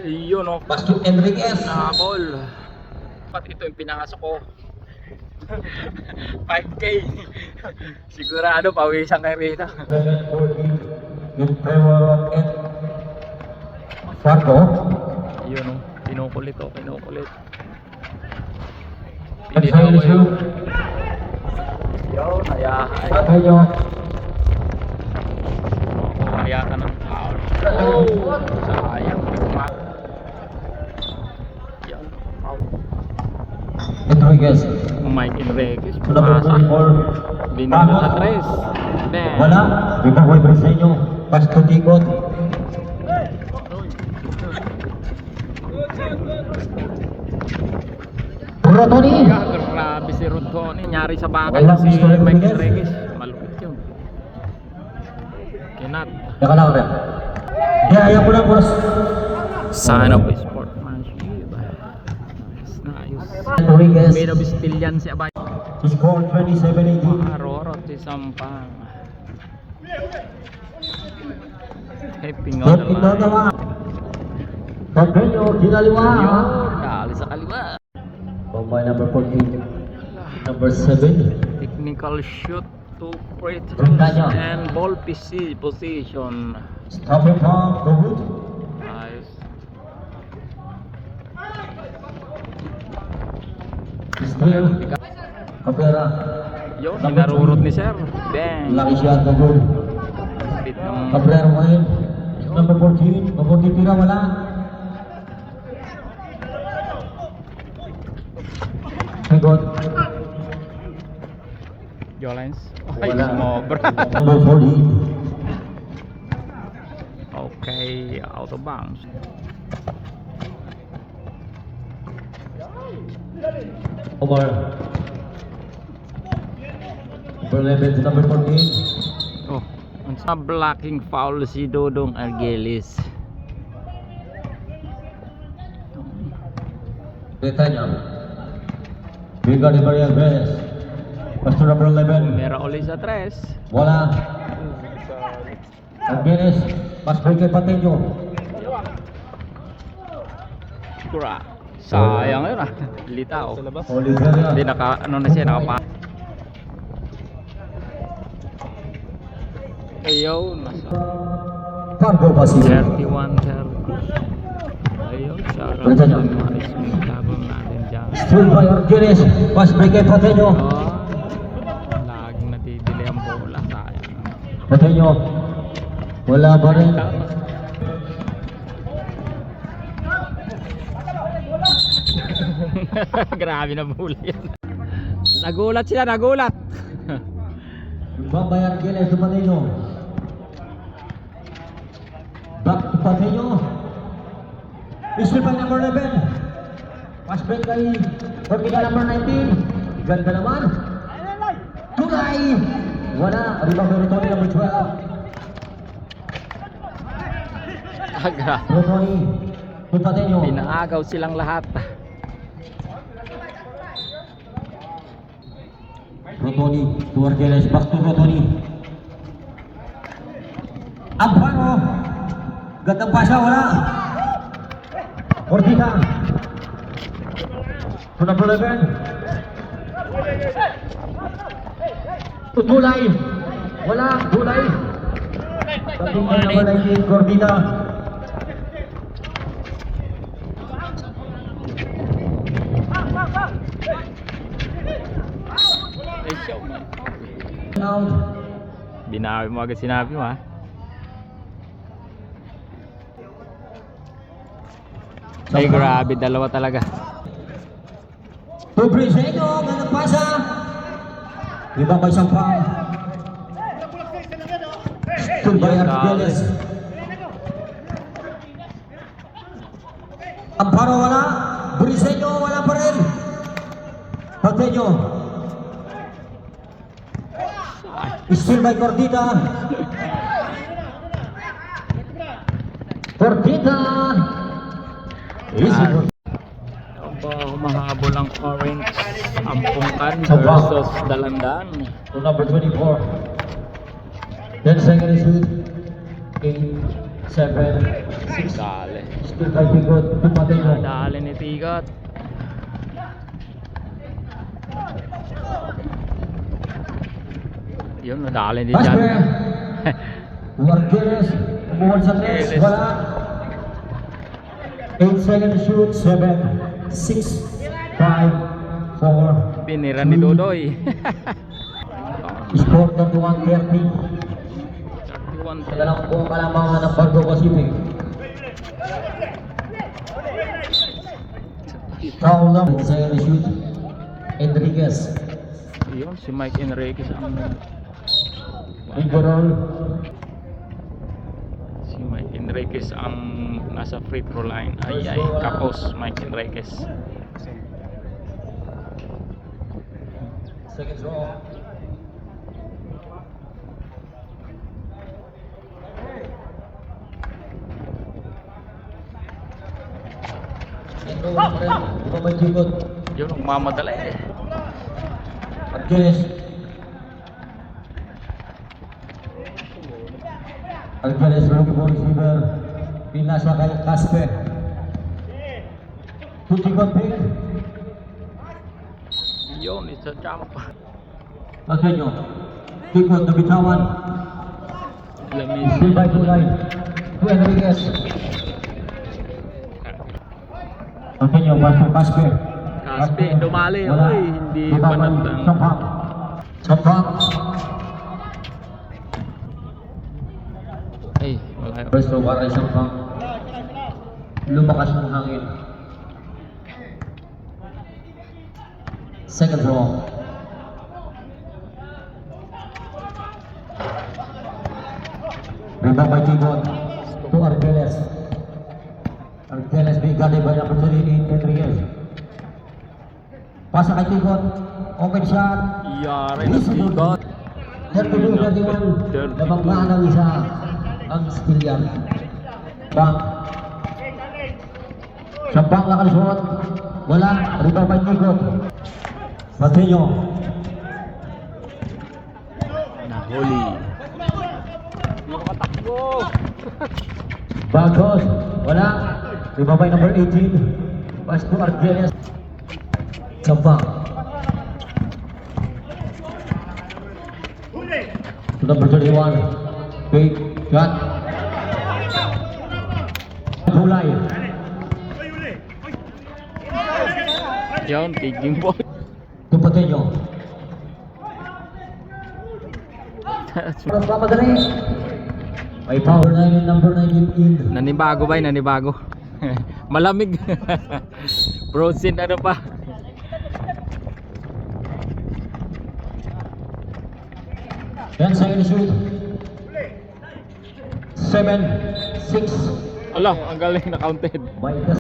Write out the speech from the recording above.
Yun o. Pastor Enriquez. Nakakol. Pati ito yung pinasok ko. 5K. Sigurado pawisan kayo rito. 740 in favor of it. Sarko. Yun o. Kinukulit o. Kinukulit. At Pinito sa ko issue. yun. Yun. Ayahay. Atay nyo. Kaya ka ng foul. Oh! Sayang. Yan. Foul. Enriquez. Mike Enriquez. Number Pumasa. 24. Binigyan sa 3. Then. Wala. Ibang way Briseño. Pastor Tigot. Rotoni. Grabe si Rodoni. Nyari sa bakal Wala, si Mr. Mike Enriquez. Enriquez. Malupit yun. Kinat. Teka lang rin. Ayaw ko lang boss. Sign of sportsmanship. Nice na ayos. Enriquez. Made of steel yan si Abay. Score 27-18. Maharorot si Sampang. Hipping on the line. Pagkanyo, ginaliwa. Yun. Dali sa kaliwa. Bombay number 14. Number 7. Technical shoot to free Pagkanyo. and ball PC position. Stopping from the wood. Nice. Still. Kapera. Yun, hinarurot ni Sir. Bang. Laki siya the wood. Bit ng Kapera ngayon. Number 14. Mabuti tira wala. Sagot. Jolines. Ay, Wala. sumobra. Number 40. Okay, out of bounds. Omar. Number 11 to number 14. Oh, ang sa blocking foul si Dodong Argelis. Betanya. Biga de Maria Alvarez. Pastor number 11. Mera ulit sa 3. Wala. Alvarez. Mas break kay Pateño. Kura. Sayang yun ah. Litaw. Oliveira. Hindi naka, ano na siya, nakapa. Ayaw, nasa Cargo Basilio. 31-30. Ayaw, sarap yung management labang natin dyan. Still by Alvarez. Mas break kay Pateño. Oh, laging natitili ang bola. Sayang. Pateño. Wala pa rin. Grabe na bola yan. Nagulat sila, nagulat. Bambay Alvarez to Pateño. Back to Pateño. Still by number 11. Mas break kay Ortiga number 19. Ganda naman. Tulay. Wala. Rebound by Rotoni number 12. Aga. Rotoni. To Pateño. Pinaagaw silang lahat. Rotoni. To Argeles. Back to Rotoni. Amparo. Gandang pasa. Wala. Ortiga. To number 11. To Tulay. Wala. Tulay. Paging na naman ay si Gordita. Ay, show man. Out. Binawi mo agad sinabi mo ha. Ay, grabe, dalawa talaga. To Briseño. Gandang pasa. Iba pa isang foul. Still by Argeles. Amparo wala. Briseño wala pa rin. Pateño. Still by Gordita. Gordita. Easy. Aba, humahabol ang orange. Ampungkan Aba. versus Dalandan. To number 24. 10 seconds with 8 7, 6. Dali. Still by Tigot. Tumatinyo. Dali ni Tigot. Yun, nadali ni Pass Jan. break. Argeles. Umuhon sa tres. Argeles. Wala. 8 seconds shoot. 7, 6, 5, 4. Pinira ni Dodoy. Score na 130. 31. Sa dalawang buong kalambangan ng Bardo Pacific. Foul lang. 8 seconds shoot. Enriquez. Yun, si Mike Enriquez ang Overall. si Mike Enriquez ang nasa free throw line. Ay kapos Mike Enriquez. Second row. Pamajikot. Yun, magmamadala eh. Argeles. Argeles rookie ball receiver. Pinasa kay Casper. Tutikot pick. Yun, isa jump. Pasenyo. Tikot na bitawan. Lamis. Still by 2 line. To Enriquez. Pasenyo, pass to Casper. Casper, dumali. Wala. Oy, hindi Ibabay. panandang. Sampang. Sampang. Ay, wala yun. First row para isang pang lumakas ng hangin. Second row. Rebound by Tigot to Argeles. Argeles being guarded by number 3 in Enriquez. Pasa kay Tigot. Open shot. Yari na Tigot. 32-31. Nabanggaan ng isa ang skill yan. Bang. Sa bang nakalisuot. Wala. Rebound by Tigot. Patinyo. Nahuli. Nakatakbo. Bagos. Wala. Rebound by number 18. Pass to Argeles. Sa bang. To number 31. Big shot. Hulay. Yun, kicking ball. To Patinyo. Papadali. May power 9 and number 9 in. Nanibago ba? Nanibago. Malamig. Frozen ano pa? Then second shoot. 7, 6. Ala, ang galing na counted. By the